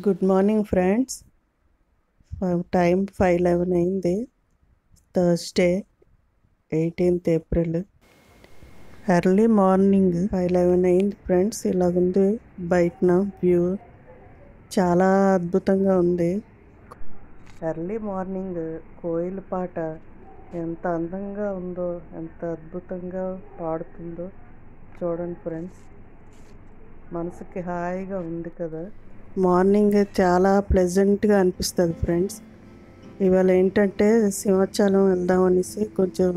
Good morning friends. Time 5:11 అయింది. Thursday 18th April. Early morning 5:11 అయింది friends. ఇలాగుంది బయటన view, చాలా అద్భుతంగా ఉంది. ఎర్లీ మార్నింగ్ కోయిల పాట ఎంత అందంగా ఉందో, ఎంత అద్భుతంగా పాడుతుందో చూడండి ఫ్రెండ్స్. మనసుకి హాయిగా ఉంది కదా. మార్నింగ్ చాలా ప్లెజెంట్గా అనిపిస్తుంది ఫ్రెండ్స్. ఇవాళ ఏంటంటే సింహాచలం వెళ్దామనేసి కొంచెం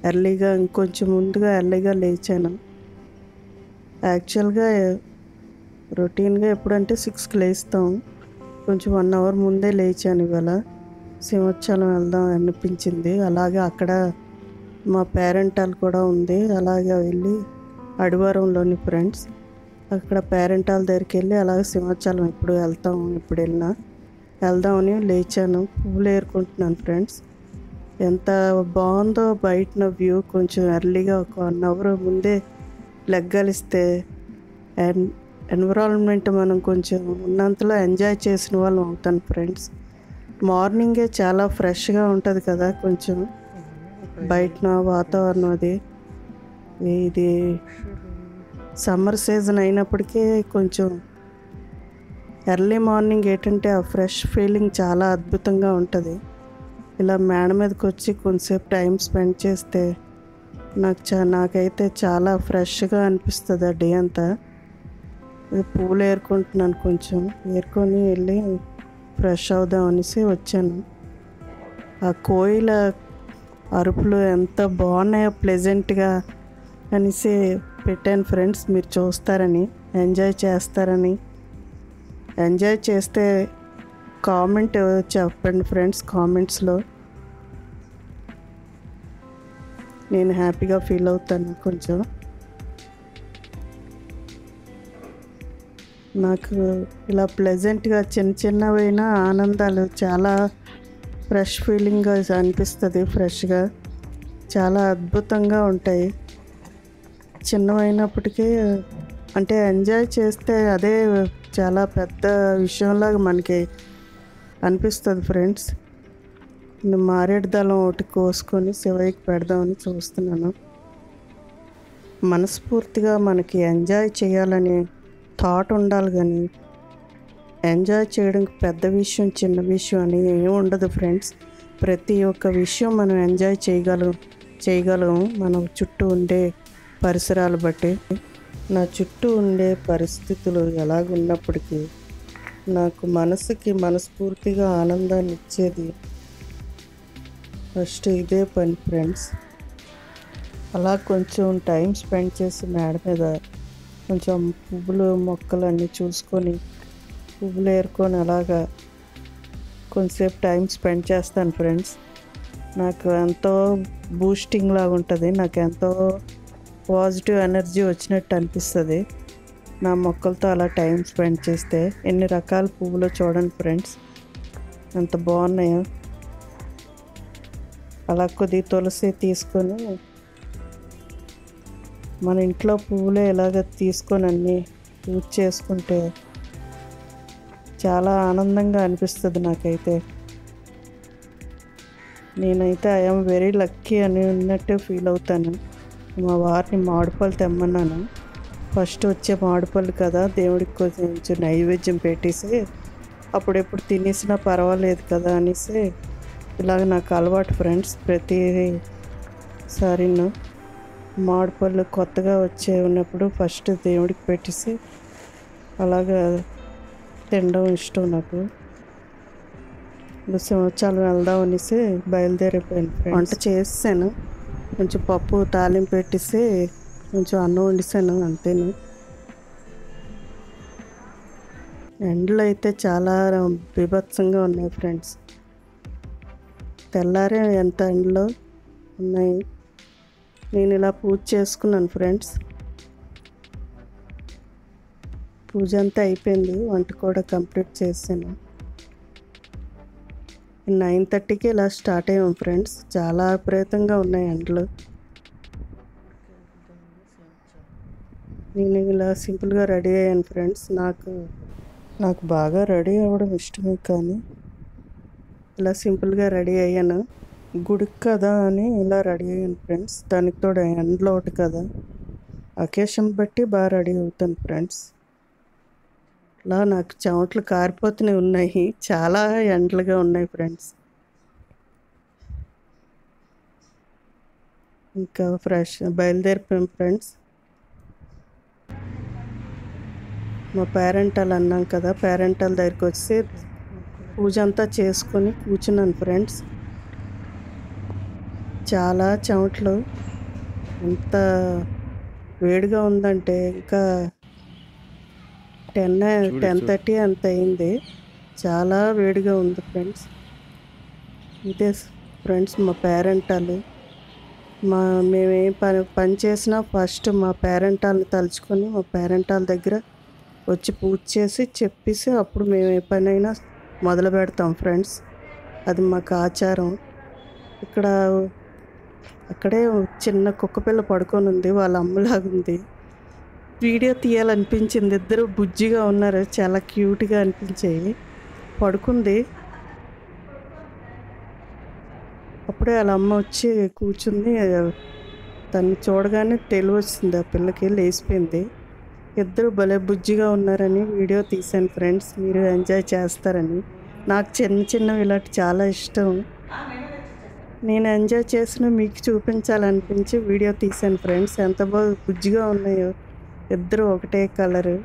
ఎర్లీగా, ఇంకొంచెం ముందుగా ఎర్లీగా లేచాను. యాక్చువల్గా రొటీన్గా ఎప్పుడంటే 6కి లేస్తాం, కొంచెం 1 అవర్ ముందే లేచాను. ఇవాళ సింహాచలం వెళ్దాం అనిపించింది. అలాగే అక్కడ మా పేరెంటాలు కూడా ఉంది. అలాగే వెళ్ళి అడివారంలోని ఫ్రెండ్స్, అక్కడ పేరెంటాల దగ్గరికి వెళ్ళి అలాగే సింహాచలం ఎప్పుడు వెళ్దామని లేచాను. పువ్వులు ఏరుకుంటున్నాను ఫ్రెండ్స్. ఎంత బాగుందో బయటన వ్యూ. కొంచెం ఎర్లీగా ఒక 1 అవర్ ముందే లెగ్గలిస్తే ఎన్విరాన్మెంట్ మనం కొంచెం ఉన్నంతలో ఎంజాయ్ చేసిన వాళ్ళం అవుతాను ఫ్రెండ్స్. మార్నింగే చాలా ఫ్రెష్గా ఉంటుంది కదా. కొంచెం బయటన వాతావరణం ఇది సమ్మర్ సీజన్ అయినప్పటికీ కొంచెం ఎర్లీ మార్నింగ్ ఏంటంటే ఆ ఫ్రెష్ ఫీలింగ్ చాలా అద్భుతంగా ఉంటుంది. ఇలా మేడ మీదకి వచ్చి కొంచెంసేపు టైం స్పెండ్ చేస్తే నాకైతే చాలా ఫ్రెష్గా అనిపిస్తుంది ఆ డే అంతా. పూలు ఏరుకుంటున్నాను, కొంచెం ఏరుకొని వెళ్ళి ఫ్రెష్ అవుదాం అనేసి వచ్చాను. ఆ కోయిల అరుపులు ఎంత బాగున్నాయో ప్లెజెంట్గా అనేసి పెట్టాను ఫ్రెండ్స్. మీరు చూస్తారని, ఎంజాయ్ చేస్తారని. ఎంజాయ్ చేస్తే కామెంట్ చెప్పండి ఫ్రెండ్స్. కామెంట్స్లో నేను హ్యాపీగా ఫీల్ అవుతాను. కొంచెం నాకు ఇలా ప్లెజెంట్గా చిన్నవైన ఆనందాలు చాలా ఫ్రెష్ ఫీలింగ్గా అనిపిస్తుంది. ఫ్రెష్గా చాలా అద్భుతంగా ఉంటాయి. చిన్నవైనప్పటికీ అంటే ఎంజాయ్ చేస్తే అదే చాలా పెద్ద విషయంలాగా మనకి అనిపిస్తుంది ఫ్రెండ్స్. మారేడు దళం ఒకటి కోసుకొని శివయ్యకి పెడదామని చూస్తున్నాను. మనస్ఫూర్తిగా మనకి ఎంజాయ్ చేయాలని థాట్ ఉండాలి, కానీ ఎంజాయ్ చేయడానికి పెద్ద విషయం చిన్న విషయం అని ఏమి ఉండదు ఫ్రెండ్స్. ప్రతి ఒక్క విషయం మనం ఎంజాయ్ చేయగలం మన చుట్టూ ఉండే పరిసరాలు బట్టి. నా చుట్టూ ఉండే పరిస్థితులు ఎలాగున్నప్పటికీ నాకు మనసుకి మనస్ఫూర్తిగా ఆనందాన్ని ఇచ్చేది ఫస్ట్ ఇదే పని ఫ్రెండ్స్. అలా కొంచెం టైం స్పెండ్ చేసి మేడ మీద కొంచెం పువ్వులు మొక్కలు అన్నీ చూసుకొని పువ్వులు ఏరుకొని అలాగా కొంచెంసేపు టైం స్పెండ్ చేస్తాను ఫ్రెండ్స్. నాకు ఎంతో బూస్టింగ్ లాగా ఉంటుంది. నాకు ఎంతో పాజిటివ్ ఎనర్జీ వచ్చినట్టు అనిపిస్తుంది నా మొక్కలతో అలా టైం స్పెండ్ చేస్తే. ఎన్ని రకాల పువ్వులు చూడండి ఫ్రెండ్స్, ఎంత బాగున్నాయో. అలా కొద్ది తులసి తీసుకొని మన ఇంట్లో పువ్వులే ఇలాగ తీసుకొని అన్నీ పూజ చేసుకుంటే చాలా ఆనందంగా అనిపిస్తుంది నాకైతే. నేనైతే ఐఎమ్ వెరీ లక్కీ అని ఉన్నట్టు ఫీల్ అవుతాను. మా వారిని మామిడిపళ్ళు తెమ్మన్నాను. ఫస్ట్ వచ్చే మామిడిపళ్ళు కదా, దేవుడికి కొంచెం నైవేద్యం పెట్టేసి అప్పుడెప్పుడు తినేసినా పర్వాలేదు కదా అనేసి ఇలాగ నాకు అలవాటు ఫ్రెండ్స్. ప్రతిసారి మామిడిపళ్ళు కొత్తగా ఉన్నప్పుడు ఫస్ట్ దేవుడికి పెట్టేసి అలాగా తినడం ఇష్టం నాకు. సింహాచలం వెళ్దాం అనేసి బయలుదేరిపోయాను. వంట చేసాను, కొంచెం పప్పు తాలింపు పెట్టేసి కొంచెం అన్నం వండిసాను, అంతేను. ఎండలు అయితే చాలా బీభత్సంగా ఉన్నాయి ఫ్రెండ్స్. తెల్లారే ఎంత ఎండలో ఉన్నాయి. నేను ఇలా పూజ చేసుకున్నాను ఫ్రెండ్స్. పూజ అంతా అయిపోయింది, వంట కూడా కంప్లీట్ చేశాను. 9:30కి ఇలా స్టార్ట్ అయ్యాం ఫ్రెండ్స్. చాలా విపరీతంగా ఉన్నాయి ఎండలు. నేను ఇలా సింపుల్గా రెడీ అయ్యాను ఫ్రెండ్స్. నాకు నాకు బాగా రెడీ అవ్వడం ఇష్టమే, కానీ ఇలా సింపుల్గా రెడీ అయ్యాను. గుడికి కదా అని ఇలా రెడీ అయ్యాను ఫ్రెండ్స్. దానికి తోడు ఎండలో ఒకటి కదా, అకేషన్ బట్టి బాగా రెడీ అవుతాను ఫ్రెండ్స్. ఇలా నాకు చెమటలు కారిపోతూనే ఉన్నాయి, చాలా ఎండలుగా ఉన్నాయి ఫ్రెండ్స్. ఇంకా బయలుదేరిపోయాం ఫ్రెండ్స్. మా పేరెంటాలు అన్నాం కదా, పేరెంటాల దగ్గరికి వచ్చి పూజ అంతా చేసుకొని కూర్చున్నాను ఫ్రెండ్స్. చాలా చెమటలు, ఎంత వేడిగా ఉందంటే ఇంకా 10:30 అంత అయింది. చాలా వేడిగా ఉంది ఫ్రెండ్స్. ఇదే ఫ్రెండ్స్ మా పేరెంటాలు. మేమేం పని చేసినా ఫస్ట్ మా పేరెంటాలను తలుచుకొని మా పేరెంటాల దగ్గర వచ్చి పూజ చేసి చెప్పేసి అప్పుడు మేము ఏ పనైనా మొదలు పెడతాం ఫ్రెండ్స్. అది మాకు ఆచారం. అక్కడే చిన్న కుక్కపిల్ల పడుకొని ఉంది, వాళ్ళ అమ్మలాగుంది. వీడియో తీయాలనిపించింది, ఇద్దరు బుజ్జిగా ఉన్నారు, చాలా క్యూట్గా అనిపించాయి. పడుకుంది. అప్పుడే వాళ్ళ అమ్మ వచ్చి కూర్చుంది. తను చూడగానే తెలివి వచ్చింది, ఆ పిల్లకి లేచిపోయింది. ఇద్దరు భలే బుజ్జిగా ఉన్నారని వీడియో తీశాను ఫ్రెండ్స్, మీరు ఎంజాయ్ చేస్తారని. నాకు చిన్న చిన్నవి ఇలాంటి చాలా ఇష్టం. నేను ఎంజాయ్ చేసిన మీకు చూపించాలనిపించి వీడియో తీశాను ఫ్రెండ్స్. ఎంత బాగా బుజ్జిగా ఉన్నాయో ఇద్దరు, ఒకటే కలరు.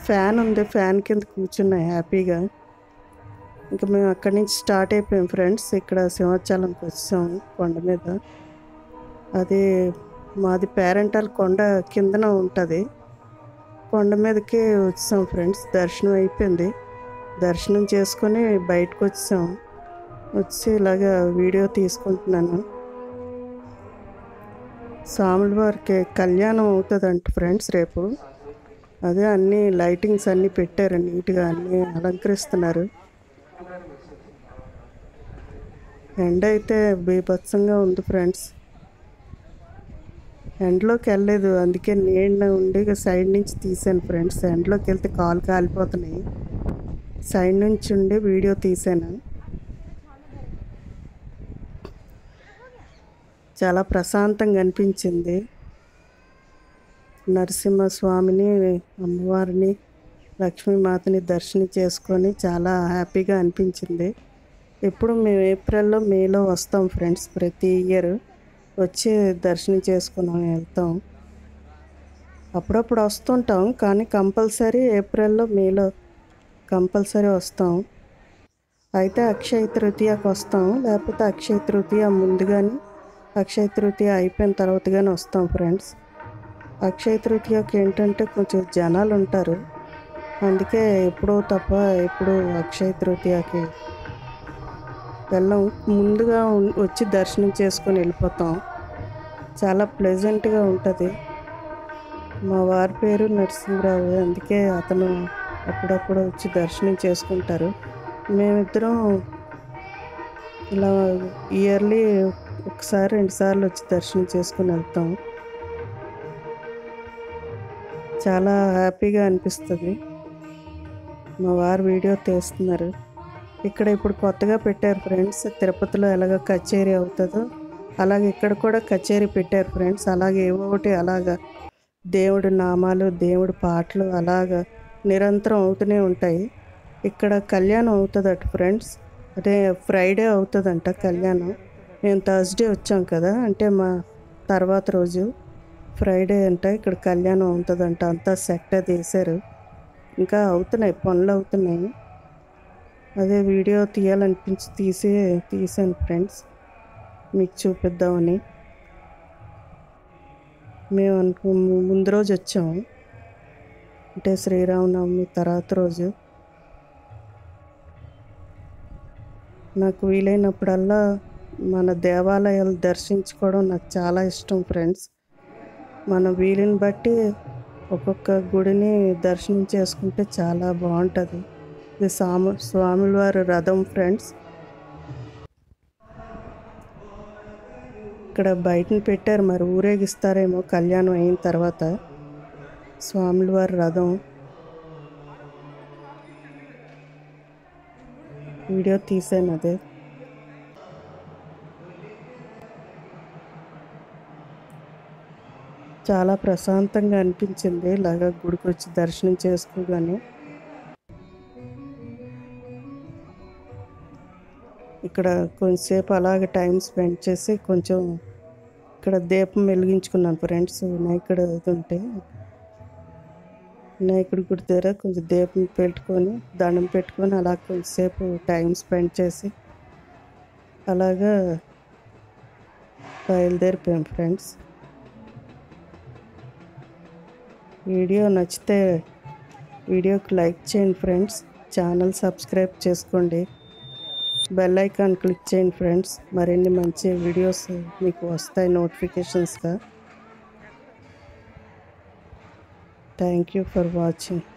ఫ్యాన్ ఉంది, ఫ్యాన్ కింద కూర్చున్నాయి హ్యాపీగా. ఇంకా మేము అక్కడి నుంచి స్టార్ట్ అయిపోయాం ఫ్రెండ్స్. ఇక్కడ సింహాచలంకి వచ్చాం, కొండ మీద. అది మాది పేరెంటల్ కొండ కిందన ఉంటుంది. కొండ మీదకి వచ్చాం ఫ్రెండ్స్. దర్శనం అయిపోయింది, దర్శనం చేసుకొని బయటకు వచ్చాం. వచ్చి ఇలాగా వీడియో తీసుకుంటున్నాను. స్వాముల వారికి కళ్యాణం అవుతుందంట ఫ్రెండ్స్ రేపు. అదే అన్ని లైటింగ్స్ అన్నీ పెట్టారు, నీట్గా అన్నీ అలంకరిస్తున్నారు. ఎండ అయితే బీభత్సంగా ఉంది ఫ్రెండ్స్. ఎండలోకి వెళ్ళలేదు, అందుకే నేను ఉండి సైడ్ నుంచి తీసాను ఫ్రెండ్స్. ఎండలోకి వెళ్తే కాలు కాలిపోతున్నాయి, సైడ్ నుంచి ఉండి వీడియో తీసాను. చాలా ప్రశాంతంగా అనిపించింది. నరసింహస్వామిని, అమ్మవారిని, లక్ష్మీమాతని దర్శనం చేసుకొని చాలా హ్యాపీగా అనిపించింది. ఎప్పుడు మేము ఏప్రిల్లో మేలో వస్తాం ఫ్రెండ్స్, ప్రతి ఇయర్ వచ్చి దర్శనం చేసుకుని వెళ్తాం. అప్పుడప్పుడు వస్తుంటాం, కానీ కంపల్సరీ ఏప్రిల్లో మేలో కంపల్సరీ వస్తాం. అయితే అక్షయ తృతీయకు వస్తాం, లేకపోతే అక్షయ తృతీయ ముందు కానీ అక్షయ తృతీయ అయిపోయిన తర్వాత కానీ వస్తాం ఫ్రెండ్స్. అక్షయ తృతీయకి ఏంటంటే కొంచెం జనాలు ఉంటారు, అందుకే ఎప్పుడో తప్ప ఎప్పుడు అక్షయ తృతీయకి వెళ్ళం. ముందుగా వచ్చి దర్శనం చేసుకొని వెళ్ళిపోతాం. చాలా ప్లెజెంట్గా ఉంటుంది. మా వారి పేరు నరసింహరావు, అందుకే అతను అప్పుడప్పుడు వచ్చి దర్శనం చేసుకుంటారు. మేమిద్దరం ఇలా ఇయర్లీ ఒకసారి 2 సార్లు వచ్చి దర్శనం చేసుకుని వెళ్తాం. చాలా హ్యాపీగా అనిపిస్తుంది. మా వారు వీడియో తీస్తున్నారు. ఇక్కడ ఇప్పుడు కొత్తగా పెట్టారు ఫ్రెండ్స్, తిరుపతిలో ఎలాగ కచేరీ అవుతుందో అలాగే ఇక్కడ కూడా కచేరీ పెట్టారు ఫ్రెండ్స్. అలాగే ఏవో ఒకటి అలాగా దేవుడి నామాలు, దేవుడి పాటలు అలాగా నిరంతరం అవుతూనే ఉంటాయి. ఇక్కడ కళ్యాణం అవుతుందట ఫ్రెండ్స్. అదే ఫ్రైడే అవుతుందంట కళ్యాణం. మేము థర్స్డే వచ్చాం కదా, అంటే మా తర్వాత రోజు ఫ్రైడే అంట ఇక్కడ కళ్యాణం అవుతుందంట. అంతా సెట్ అది వేసారు, ఇంకా అవుతున్నాయి, పనులు అవుతున్నాయి. అదే వీడియో తీయాలనిపించి తీసాను ఫ్రెండ్స్, మీకు చూపిద్దామని. మేము ముందు రోజు వచ్చాము, అంటే శ్రీరామనవమి తర్వాత రోజు. నాకు వీలైనప్పుడల్లా మన దేవాలయాలు దర్శించుకోవడం నాకు చాలా ఇష్టం ఫ్రెండ్స్. మన వీలుని బట్టి ఒక్కొక్క గుడిని దర్శనం చేసుకుంటే చాలా బాగుంటుంది. ఇది స్వామివారి రథం ఫ్రెండ్స్. ఇక్కడ బయటని పెట్టారు, మరి ఊరేగిస్తారేమో కళ్యాణం అయిన తర్వాత. స్వామివారి రథం వీడియో తీసాను అదే. చాలా ప్రశాంతంగా అనిపించింది ఇలాగ గుడికి వచ్చి దర్శనం చేసుకోగానే. ఇక్కడ కొంచెంసేపు అలాగ టైం స్పెండ్ చేసి కొంచెం ఇక్కడ దీపం వెలిగించుకున్నాను ఫ్రెండ్స్. వినాయకుడు ఇది ఉంటే వినాయకుడి గుడి దగ్గర కొంచెం దీపం పెట్టుకొని దండం పెట్టుకొని అలా కొంచెంసేపు టైం స్పెండ్ చేసి అలాగా బయలుదేరిపోయాం ఫ్రెండ్స్. వీడియో నచ్చితే వీడియోకి లైక్ చేయండి ఫ్రెండ్స్. ఛానల్ సబ్స్క్రైబ్ చేసుకోండి. బెల్ ఐకాన్ క్లిక్ చేయండి ఫ్రెండ్స్. మరిన్ని మంచి వీడియోస్ మీకు వస్తాయి నోటిఫికేషన్స్గా. Thank you for watching.